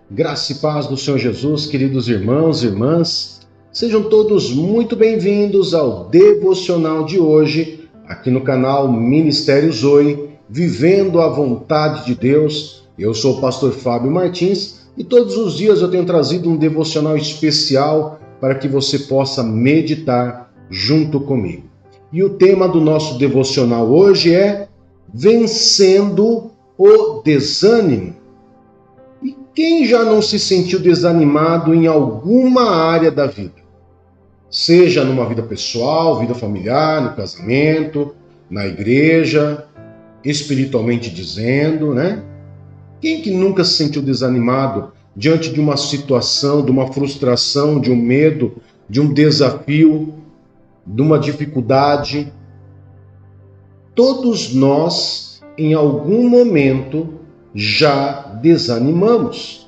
Graça e paz do Senhor Jesus, queridos irmãos e irmãs, sejam todos muito bem-vindos ao devocional de hoje, aqui no canal Ministério Zoe, Vivendo a Vontade de Deus. Eu sou o pastor Fábio Martins e todos os dias eu tenho trazido um devocional especial para que você possa meditar junto comigo. E o tema do nosso devocional hoje é Vencendo o Desânimo. Quem já não se sentiu desanimado em alguma área da vida? Seja numa vida pessoal, vida familiar, no casamento, na igreja, espiritualmente dizendo, né? Quem que nunca se sentiu desanimado diante de uma situação, de uma frustração, de um medo, de um desafio, de uma dificuldade? Todos nós, em algum momento, já desanimamos.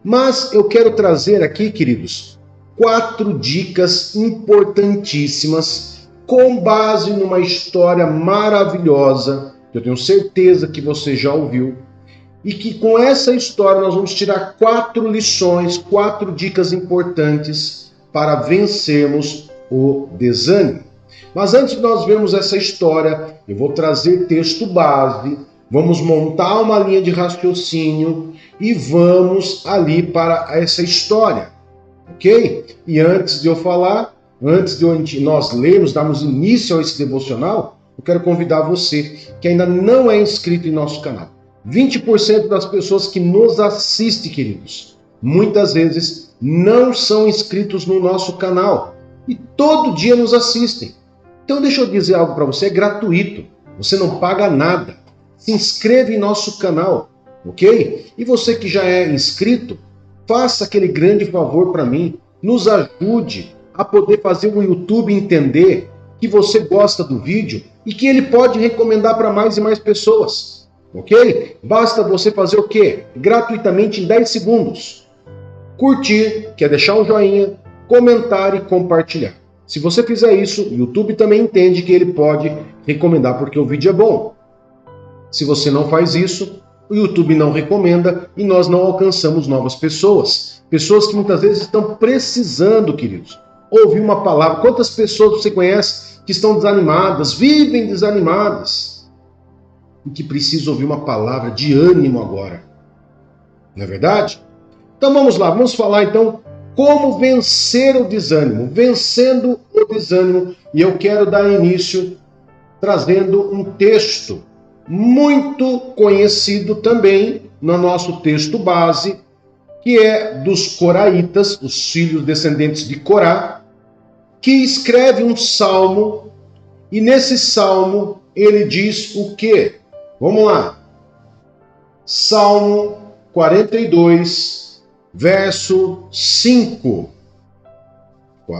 Mas eu quero trazer aqui, queridos, 4 dicas importantíssimas com base numa história maravilhosa, que eu tenho certeza que você já ouviu, e que com essa história nós vamos tirar 4 lições, 4 dicas importantes para vencermos o desânimo. Mas antes de nós vermos essa história, eu vou trazer texto base. Vamos montar uma linha de raciocínio e vamos ali para essa história, ok? E antes de eu falar, antes de nós lermos, darmos início a esse devocional, eu quero convidar você que ainda não é inscrito em nosso canal. 20% das pessoas que nos assistem, queridos, muitas vezes não são inscritos no nosso canal e todo dia nos assistem. Então deixa eu dizer algo para você, é gratuito, você não paga nada. Se inscreva em nosso canal, ok? E você que já é inscrito, faça aquele grande favor para mim, nos ajude a poder fazer o YouTube entender que você gosta do vídeo e que ele pode recomendar para mais e mais pessoas, ok? Basta você fazer o quê? Gratuitamente em 10 segundos. Curtir, que é deixar um joinha, comentar e compartilhar. Se você fizer isso, o YouTube também entende que ele pode recomendar porque o vídeo é bom. Se você não faz isso, o YouTube não recomenda e nós não alcançamos novas pessoas. Pessoas que muitas vezes estão precisando, queridos, ouvir uma palavra. Quantas pessoas você conhece que estão desanimadas, vivem desanimadas e que precisam ouvir uma palavra de ânimo agora? Não é verdade? Então vamos lá, vamos falar então como vencer o desânimo. Vencendo o desânimo. E eu quero dar início trazendo um texto muito conhecido também no nosso texto base, que é dos coraitas, os filhos descendentes de Corá, que escreve um salmo, e nesse salmo ele diz o quê? Vamos lá. Salmo 42, verso 5.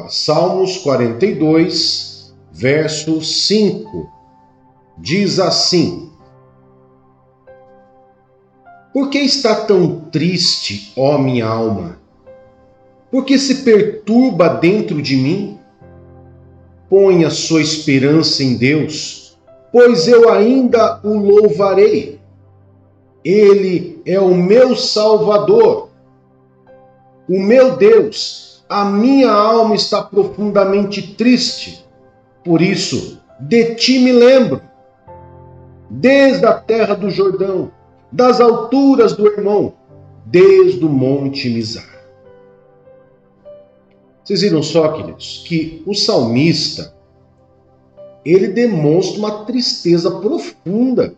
Salmos 42, verso 5. Diz assim: Por que está tão triste, ó minha alma? Por que se perturba dentro de mim? Põe a sua esperança em Deus, pois eu ainda o louvarei. Ele é o meu Salvador, o meu Deus. A minha alma está profundamente triste. Por isso, de ti me lembro, desde a terra do Jordão, das alturas do Hermon, desde o monte Mizar. Vocês viram só, queridos, que o salmista, ele demonstra uma tristeza profunda.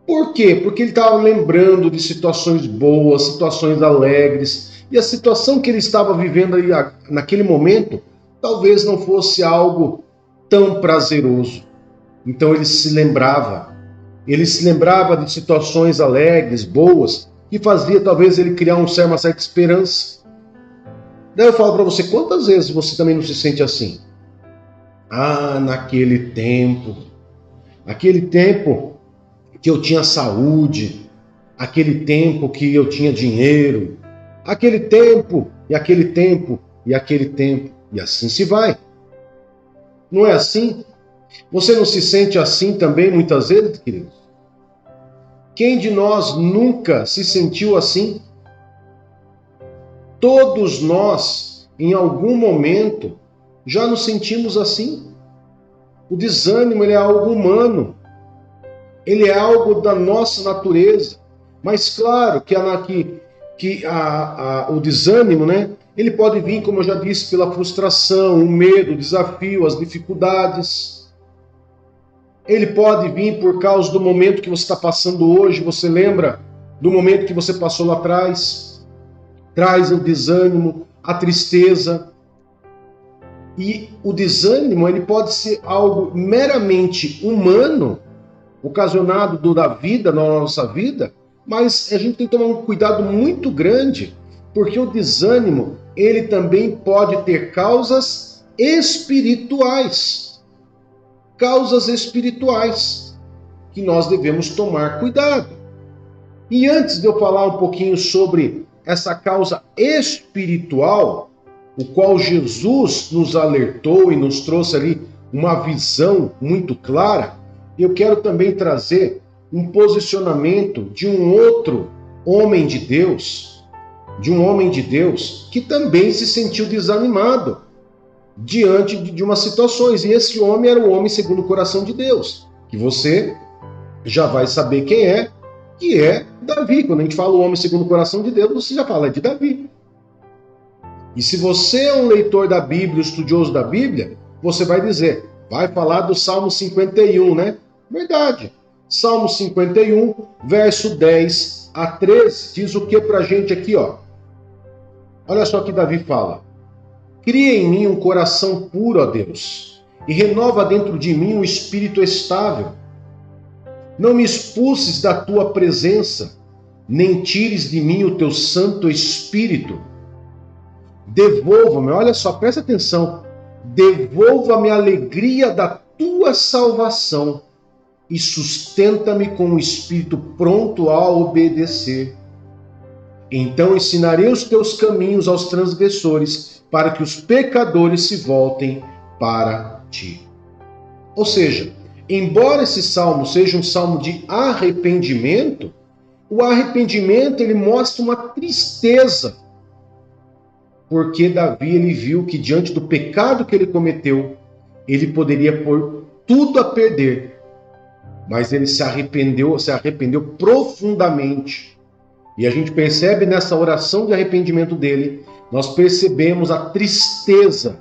Por quê? Porque ele estava lembrando de situações boas, situações alegres, e a situação que ele estava vivendo aí naquele momento, talvez não fosse algo tão prazeroso. Então ele se lembrava de situações alegres, boas, que fazia talvez ele criar uma certa esperança. Daí eu falo para você, quantas vezes você também não se sente assim? Ah, naquele tempo que eu tinha saúde, aquele tempo que eu tinha dinheiro, aquele tempo, e aquele tempo, e aquele tempo, e assim se vai. Não é assim? Você não se sente assim também muitas vezes, queridos? Quem de nós nunca se sentiu assim? Todos nós, em algum momento, já nos sentimos assim. O desânimo, ele é algo humano. Ele é algo da nossa natureza. Mas claro que o desânimo, né? Ele pode vir, como eu já disse, pela frustração, o medo, o desafio, as dificuldades. Ele pode vir por causa do momento que você está passando hoje. Você lembra do momento que você passou lá atrás? Traz o desânimo, a tristeza. E o desânimo, ele pode ser algo meramente humano, ocasionado da vida, na nossa vida, mas a gente tem que tomar um cuidado muito grande, porque o desânimo, ele também pode ter causas espirituais. Causas espirituais que nós devemos tomar cuidado. E antes de eu falar um pouquinho sobre essa causa espiritual, o qual Jesus nos alertou e nos trouxe ali uma visão muito clara, eu quero também trazer um posicionamento de um outro homem de Deus, que também se sentiu desanimado diante de umas situações. E esse homem era o homem segundo o coração de Deus, que você já vai saber quem é, que é Davi. Quando a gente fala o homem segundo o coração de Deus, você já fala de Davi. E se você é um leitor da Bíblia, estudioso da Bíblia, você vai dizer, vai falar do Salmo 51, né? Verdade. Salmo 51, verso 10 a 13, diz o que pra gente aqui, ó? Olha só o que Davi fala. Cria em mim um coração puro, ó Deus, e renova dentro de mim um espírito estável. Não me expulses da tua presença, nem tires de mim o teu Santo Espírito. Devolva-me, olha só, presta atenção, devolva-me a alegria da tua salvação e sustenta-me com um espírito pronto a obedecer. Então ensinarei os teus caminhos aos transgressores, para que os pecadores se voltem para ti. Ou seja, embora esse salmo seja um salmo de arrependimento, o arrependimento ele mostra uma tristeza, porque Davi ele viu que diante do pecado que ele cometeu, ele poderia pôr tudo a perder, mas ele se arrependeu profundamente. E a gente percebe nessa oração de arrependimento dele, nós percebemos a tristeza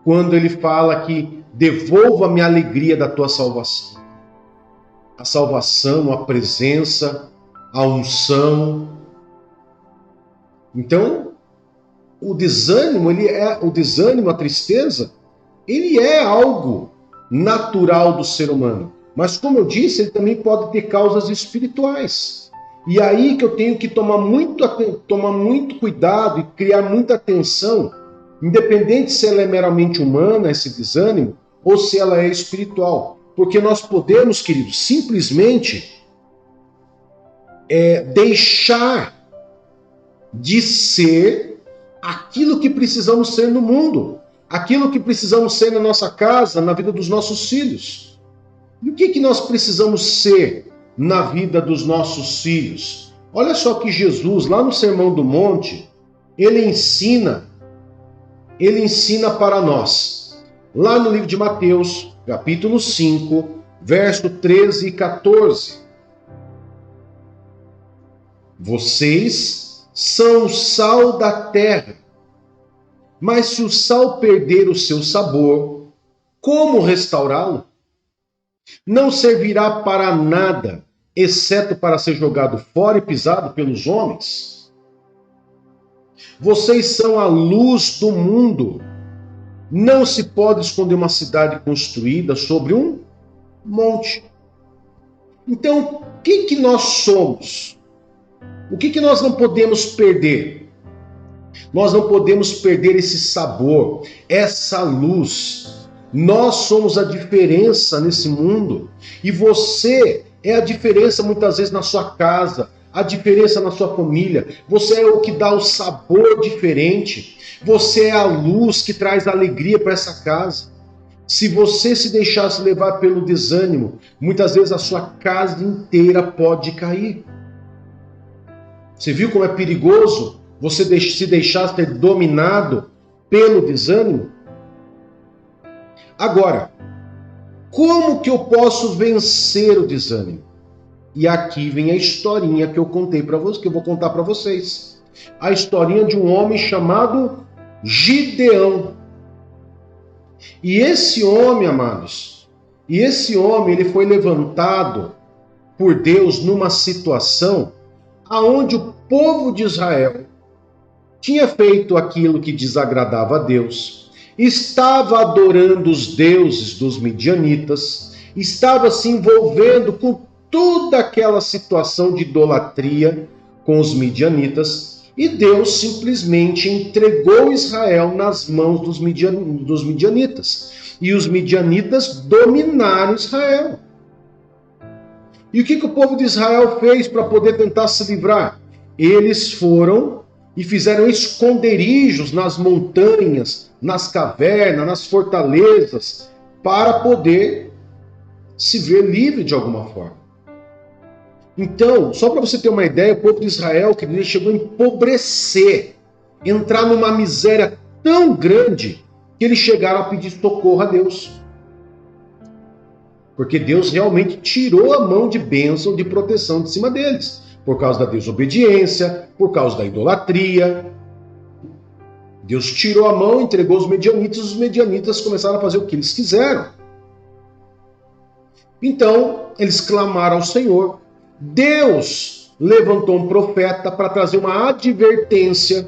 quando ele fala que devolva-me a alegria da tua salvação. A salvação, a presença, a unção. Então, o desânimo, a tristeza, ele é algo natural do ser humano. Mas como eu disse, ele também pode ter causas espirituais. E aí que eu tenho que tomar muito cuidado e criar muita atenção, independente se ela é meramente humana, esse desânimo, ou se ela é espiritual. Porque nós podemos, queridos, simplesmente deixar de ser aquilo que precisamos ser no mundo, aquilo que precisamos ser na nossa casa, na vida dos nossos filhos. E o que nós precisamos ser na vida dos nossos filhos? Olha só que Jesus, lá no Sermão do Monte, ele ensina para nós. Lá no livro de Mateus, capítulo 5, verso 13 e 14. Vocês são o sal da terra, mas se o sal perder o seu sabor, como restaurá-lo? Não servirá para nada, exceto para ser jogado fora e pisado pelos homens. Vocês são a luz do mundo. Não se pode esconder uma cidade construída sobre um monte. Então, o que nós somos? O que nós não podemos perder? Nós não podemos perder esse sabor, essa luz. Nós somos a diferença nesse mundo. E você é a diferença muitas vezes na sua casa, a diferença na sua família. Você é o que dá o sabor diferente. Você é a luz que traz alegria para essa casa. Se você se deixasse levar pelo desânimo, muitas vezes a sua casa inteira pode cair. Você viu como é perigoso você se deixar ser dominado pelo desânimo? Agora, como que eu posso vencer o desânimo? E aqui vem a historinha que eu contei para vocês, que eu vou contar para vocês. A historinha de um homem chamado Gideão. E esse homem, amados, ele foi levantado por Deus numa situação aonde o povo de Israel tinha feito aquilo que desagradava a Deus, estava adorando os deuses dos midianitas, estava se envolvendo com toda aquela situação de idolatria com os midianitas, e Deus simplesmente entregou Israel nas mãos dos midianitas. E os midianitas dominaram Israel. E o que o povo de Israel fez para poder tentar se livrar? Eles foram e fizeram esconderijos nas montanhas, nas cavernas, nas fortalezas, para poder se ver livre de alguma forma. Então, só para você ter uma ideia, o povo de Israel, que ele chegou a empobrecer, entrar numa miséria tão grande, que eles chegaram a pedir socorro a Deus. Porque Deus realmente tirou a mão de bênção, de proteção de cima deles, por causa da desobediência, por causa da idolatria. Deus tirou a mão, entregou os medianitas começaram a fazer o que eles quiseram. Então, eles clamaram ao Senhor. Deus levantou um profeta para trazer uma advertência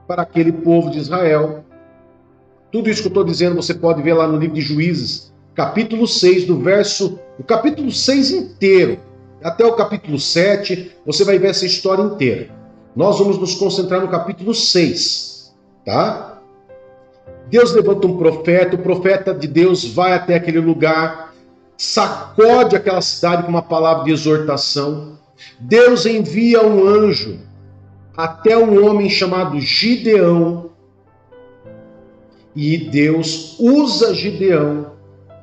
para aquele povo de Israel. Tudo isso que eu estou dizendo você pode ver lá no livro de Juízes, capítulo 6, o capítulo 6 inteiro, até o capítulo 7, você vai ver essa história inteira. Nós vamos nos concentrar no capítulo 6, tá? Deus levanta um profeta, o profeta de Deus vai até aquele lugar, sacode aquela cidade com uma palavra de exortação. Deus envia um anjo até um homem chamado Gideão, e Deus usa Gideão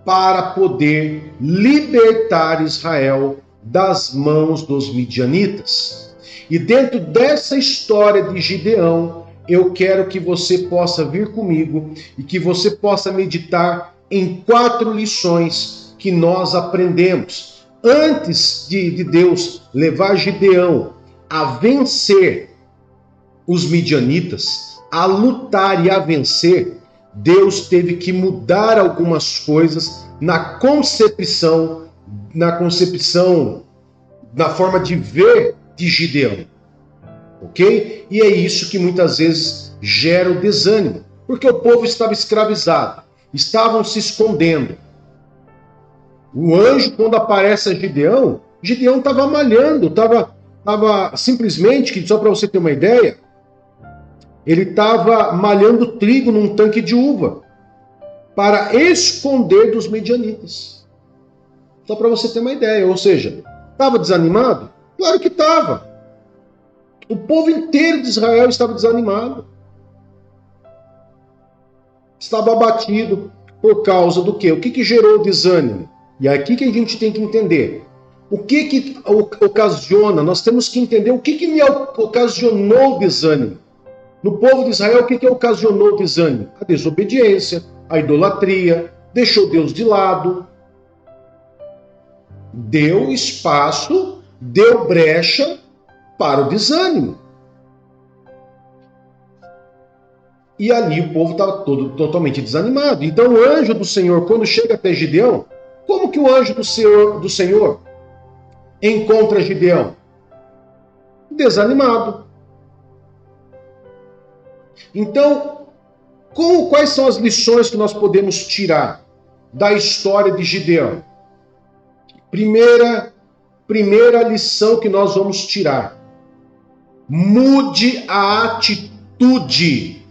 para poder libertar Israel das mãos dos midianitas. E dentro dessa história de Gideão, eu quero que você possa vir comigo e que você possa meditar em 4 lições que nós aprendemos. Antes de Deus levar Gideão a vencer os midianitas, a lutar e a vencer, Deus teve que mudar algumas coisas na concepção, na forma de ver de Gideão. Ok? E é isso que muitas vezes gera o desânimo, porque o povo estava escravizado, estavam se escondendo. O anjo, quando aparece a Gideão estava malhando, estava simplesmente, só para você ter uma ideia, ele estava malhando trigo num tanque de uva para esconder dos midianitas. Só para você ter uma ideia, ou seja, estava desanimado? Claro que estava. O povo inteiro de Israel estava desanimado. Estava abatido por causa do quê? O que gerou o desânimo? E é aqui que a gente tem que entender. O que ocasiona? Nós temos que entender o que me ocasionou o desânimo. No povo de Israel, o que ocasionou o desânimo? A desobediência, a idolatria, deixou Deus de lado, deu espaço, deu brecha para o desânimo. E ali o povo estava totalmente desanimado. Então o anjo do Senhor, quando chega até Gideão, como que o anjo do Senhor encontra Gideão? Desanimado. Então, quais são as lições que nós podemos tirar da história de Gideão? Primeira lição que nós vamos tirar: mude a atitude.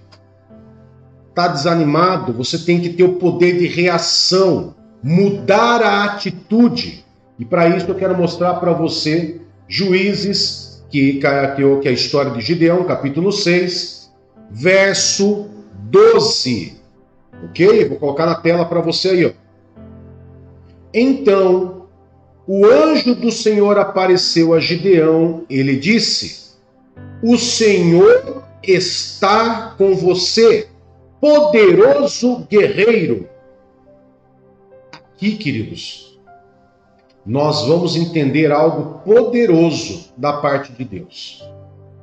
Está desanimado? Você tem que ter o poder de reação, mudar a atitude. E para isso eu quero mostrar para você Juízes, que é a história de Gideão, capítulo 6, verso 12. Ok? Vou colocar na tela para você aí, ó. Então, o anjo do Senhor apareceu a Gideão. Ele disse: o Senhor está com você, poderoso guerreiro. Aqui, queridos, nós vamos entender algo poderoso da parte de Deus.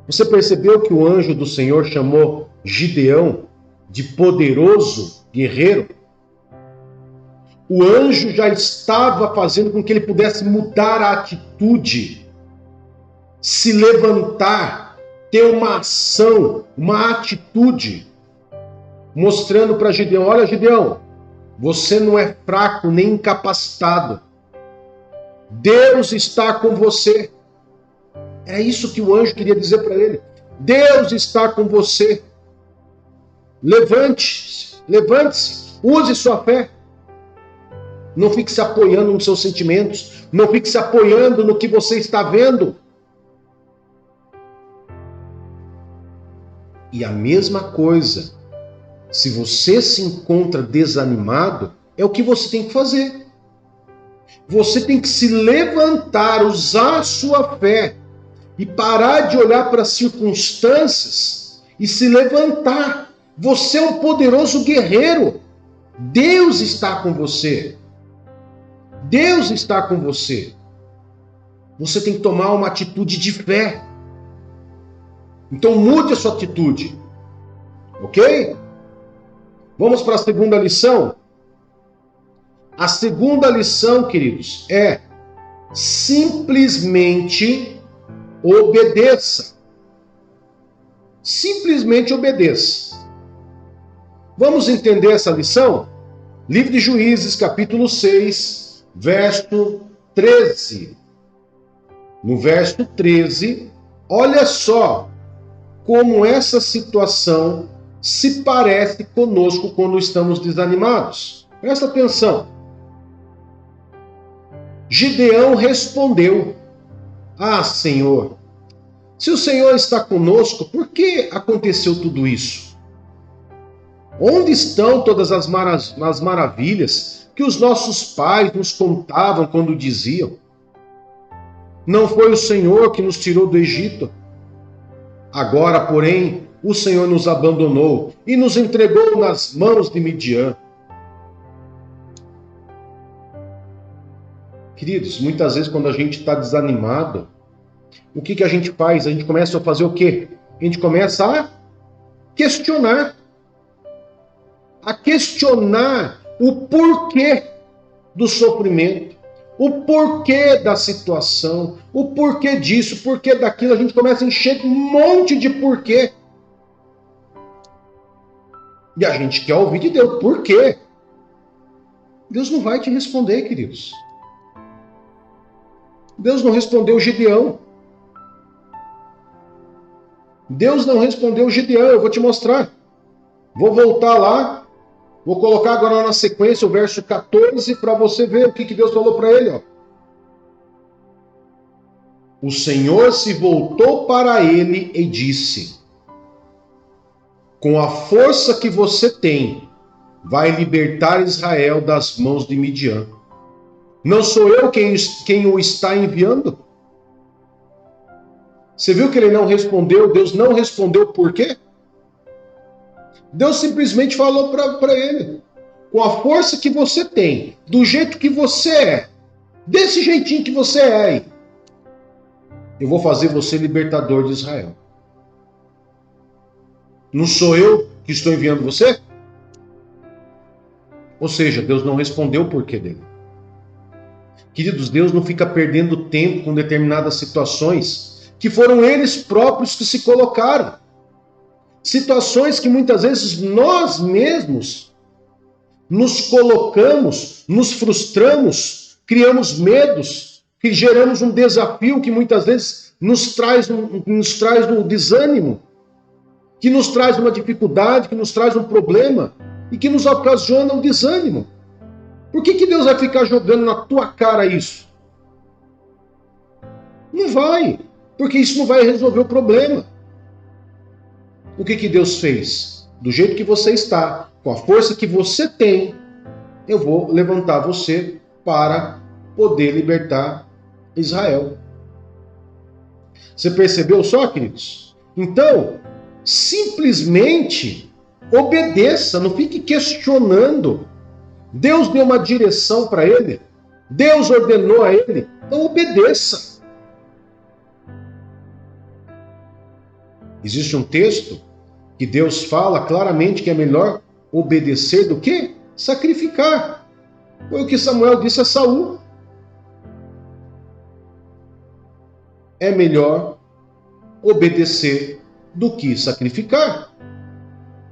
Você percebeu que o anjo do Senhor chamou Gideão de poderoso guerreiro? O anjo já estava fazendo com que ele pudesse mudar a atitude, se levantar, ter uma ação, uma atitude, mostrando para Gideão: olha, Gideão, você não é fraco nem incapacitado. Deus está com você. É isso que o anjo queria dizer para ele. Deus está com você. Levante-se, levante-se, use sua fé. Não fique se apoiando nos seus sentimentos. Não fique se apoiando no que você está vendo. E a mesma coisa, se você se encontra desanimado, é o que você tem que fazer. Você tem que se levantar, usar a sua fé e parar de olhar para as circunstâncias e se levantar. Você é um poderoso guerreiro. Deus está com você. Deus está com você. Você tem que tomar uma atitude de fé. Então mude a sua atitude. Ok? Vamos para a segunda lição? A segunda lição, queridos, é simplesmente obedeça. Simplesmente obedeça. Vamos entender essa lição? Livro de Juízes, capítulo 6, verso 13. No verso 13, olha só como essa situação se parece conosco quando estamos desanimados. Presta atenção. Gideão respondeu: ah, Senhor, se o Senhor está conosco, por que aconteceu tudo isso? Onde estão todas as maravilhas que os nossos pais nos contavam quando diziam: não foi o Senhor que nos tirou do Egito? Agora, porém, o Senhor nos abandonou e nos entregou nas mãos de Midian. Queridos, muitas vezes quando a gente está desanimado, o que a gente faz? A gente começa a fazer o quê? A gente começa a questionar. A questionar o porquê do sofrimento, o porquê da situação, o porquê disso, o porquê daquilo. A gente começa a encher um monte de porquê. E a gente quer ouvir de Deus. Por quê? Deus não vai te responder, queridos. Deus não respondeu Gideão. Deus não respondeu Gideão. Eu vou te mostrar. Vou voltar lá. Vou colocar agora na sequência o verso 14 para você ver o que Deus falou para ele. Ó. O Senhor se voltou para ele e disse: com a força que você tem, vai libertar Israel das mãos de Midian. Não sou eu quem o está enviando? Você viu que ele não respondeu? Deus não respondeu por quê? Deus simplesmente falou para ele: com a força que você tem, do jeito que você é, desse jeitinho que você é, eu vou fazer você libertador de Israel. Não sou eu que estou enviando você? Ou seja, Deus não respondeu o porquê dele. Queridos, Deus não fica perdendo tempo com determinadas situações que foram eles próprios que se colocaram. Situações que muitas vezes nós mesmos nos colocamos, nos frustramos, criamos medos, que geramos um desafio que muitas vezes nos traz um desânimo, que nos traz uma dificuldade, que nos traz um problema e que nos ocasiona um desânimo. Por que Deus vai ficar jogando na tua cara isso? Não vai, porque isso não vai resolver o problema. O que Deus fez? Do jeito que você está, com a força que você tem, eu vou levantar você para poder libertar Israel. Você percebeu só, queridos? Então, simplesmente obedeça, não fique questionando. Deus deu uma direção para ele, Deus ordenou a ele, então obedeça. Existe um texto que Deus fala claramente que é melhor obedecer do que sacrificar. Foi o que Samuel disse a Saul. É melhor obedecer do que sacrificar.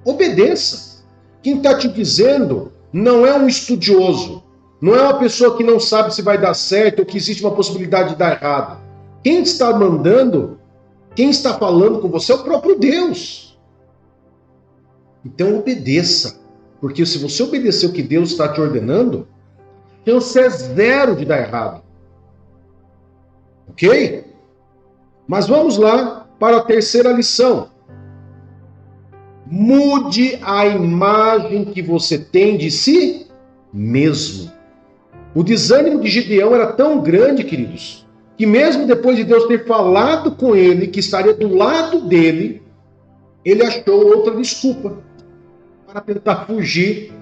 Obedeça. Quem está te dizendo não é um estudioso, não é uma pessoa que não sabe se vai dar certo ou que existe uma possibilidade de dar errado. Quem está mandando, quem está falando com você é o próprio Deus. Então obedeça, porque se você obedecer o que Deus está te ordenando, a chance é zero de dar errado. Ok? Mas vamos lá para a terceira lição. Mude a imagem que você tem de si mesmo. O desânimo de Gideão era tão grande, queridos, que mesmo depois de Deus ter falado com ele, que estaria do lado dele, ele achou outra desculpa para tentar fugir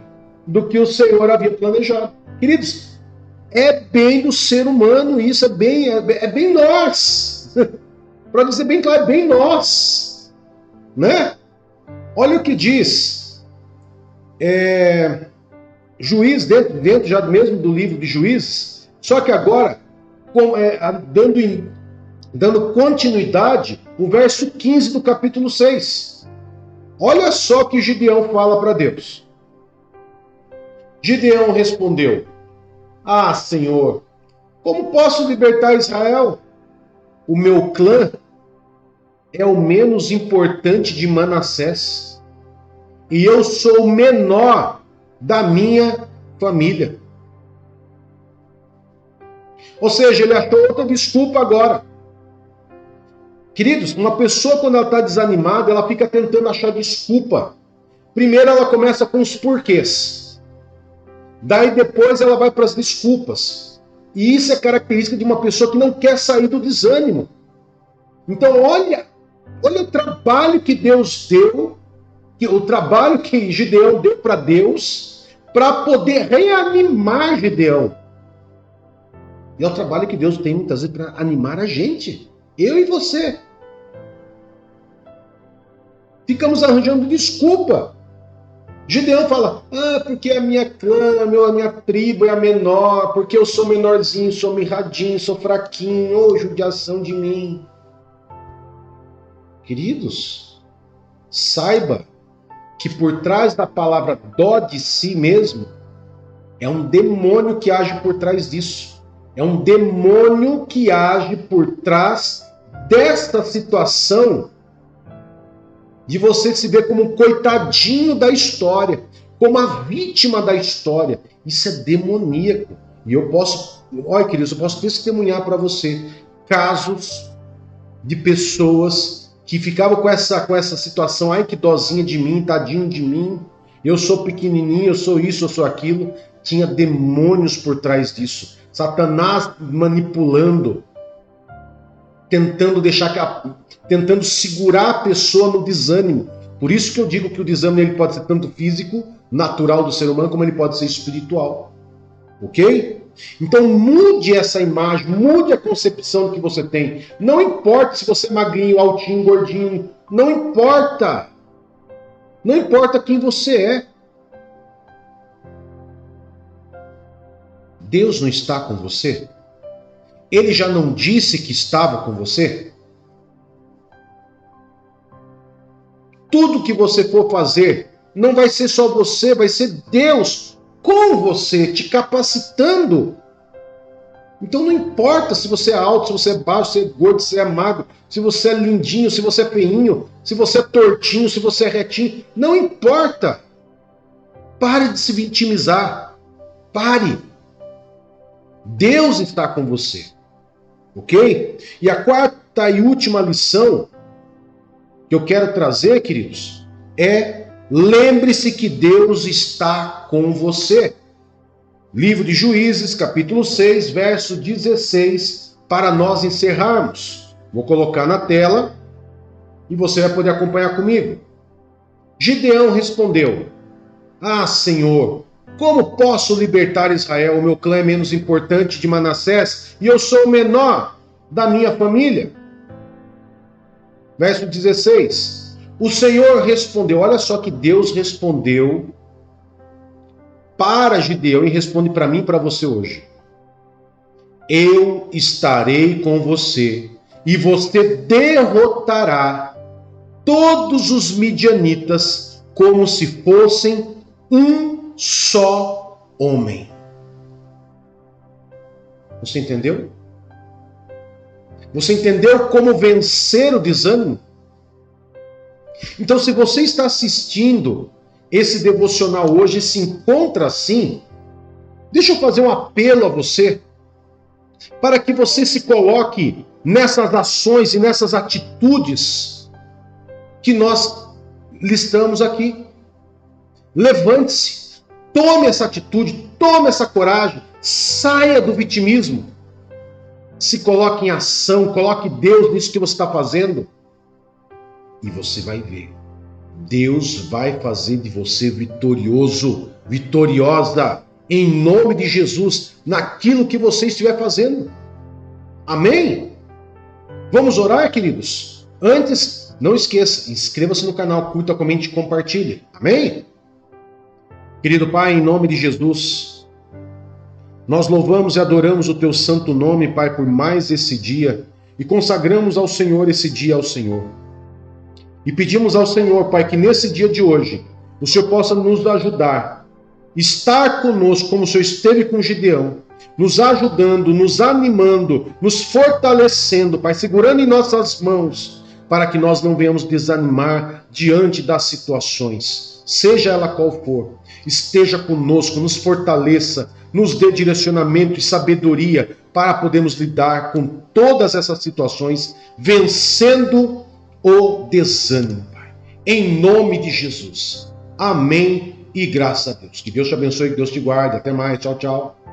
do que o Senhor havia planejado. Queridos, é bem do ser humano isso, é bem nós. Para dizer bem claro, é bem nós. Né? Olha o que diz Juiz, dentro já mesmo do livro de Juízes, só que agora, dando continuidade, o verso 15 do capítulo 6. Olha só o que Gideão fala para Deus. Gideão respondeu: Ah, Senhor, como posso libertar Israel? O meu clã é o menos importante de Manassés, e eu sou o menor da minha família. Ou seja, ele achou outra desculpa agora. Queridos, uma pessoa quando ela está desanimada, ela fica tentando achar desculpa. Primeiro ela começa com os porquês. Daí depois ela vai para as desculpas. E isso é característica de uma pessoa que não quer sair do desânimo. Então olha o trabalho que Deus deu, o trabalho que Gideão deu para Deus, para poder reanimar Gideão. E é o trabalho que Deus tem muitas vezes para animar a gente, eu e você. Ficamos arranjando desculpa. Gideão fala, porque a minha clã, a minha tribo é a menor, porque eu sou menorzinho, sou mirradinho, sou fraquinho, judiação de mim. Queridos, saiba que por trás da palavra dó de si mesmo, é um demônio que age por trás disso. É um demônio que age por trás desta situação de você se ver como um coitadinho da história, como a vítima da história. Isso é demoníaco. E eu posso, olha, queridos, eu posso testemunhar para você casos de pessoas que ficavam com essa situação, ai que dozinha de mim, tadinho de mim, eu sou pequenininho, eu sou isso, eu sou aquilo. Tinha demônios por trás disso. Satanás manipulando, tentando segurar a pessoa no desânimo. Por isso que eu digo que o desânimo ele pode ser tanto físico, natural do ser humano, como ele pode ser espiritual. Ok? Então mude essa imagem, mude a concepção que você tem. Não importa se você é magrinho, altinho, gordinho, não importa. Não importa quem você é. Deus não está com você? Ele já não disse que estava com você? Tudo que você for fazer, não vai ser só você, vai ser Deus com você, te capacitando. Então não importa se você é alto, se você é baixo, se você é gordo, se você é magro, se você é lindinho, se você é feinho, se você é tortinho, se você é retinho, não importa. Pare de se vitimizar. Pare. Deus está com você. Ok? E a quarta e última lição que eu quero trazer, queridos, é lembre-se que Deus está com você. Livro de Juízes, capítulo 6, verso 16, para nós encerrarmos. Vou colocar na tela e você vai poder acompanhar comigo. Gideão respondeu: Ah, Senhor, como posso libertar Israel? O meu clã é menos importante de Manassés e eu sou o menor da minha família. Verso 16. O Senhor respondeu, olha só que Deus respondeu para Gideão e responde para mim e para você hoje. Eu estarei com você e você derrotará todos os midianitas como se fossem um só homem. Você entendeu? Você entendeu como vencer o desânimo? Então, se você está assistindo esse devocional hoje e se encontra assim, deixa eu fazer um apelo a você, para que você se coloque nessas ações e nessas atitudes que nós listamos aqui. Levante-se, tome essa atitude, tome essa coragem, saia do vitimismo, se coloque em ação, coloque Deus nisso que você está fazendo e você vai ver. Deus vai fazer de você vitorioso, vitoriosa, em nome de Jesus, naquilo que você estiver fazendo. Amém? Vamos orar, queridos? Antes, não esqueça, inscreva-se no canal, curta, comente e compartilhe. Amém? Querido Pai, em nome de Jesus, nós louvamos e adoramos o Teu santo nome, Pai, por mais esse dia e consagramos ao Senhor esse dia ao Senhor. E pedimos ao Senhor, Pai, que nesse dia de hoje, o Senhor possa nos ajudar, estar conosco como o Senhor esteve com Gideão, nos ajudando, nos animando, nos fortalecendo, Pai, segurando em nossas mãos, para que nós não venhamos desanimar diante das situações, seja ela qual for. Esteja conosco, nos fortaleça, nos dê direcionamento e sabedoria para podermos lidar com todas essas situações, vencendo o desânimo, Pai. Em nome de Jesus. Amém e graças a Deus. Que Deus te abençoe, que Deus te guarde. Até mais. Tchau, tchau.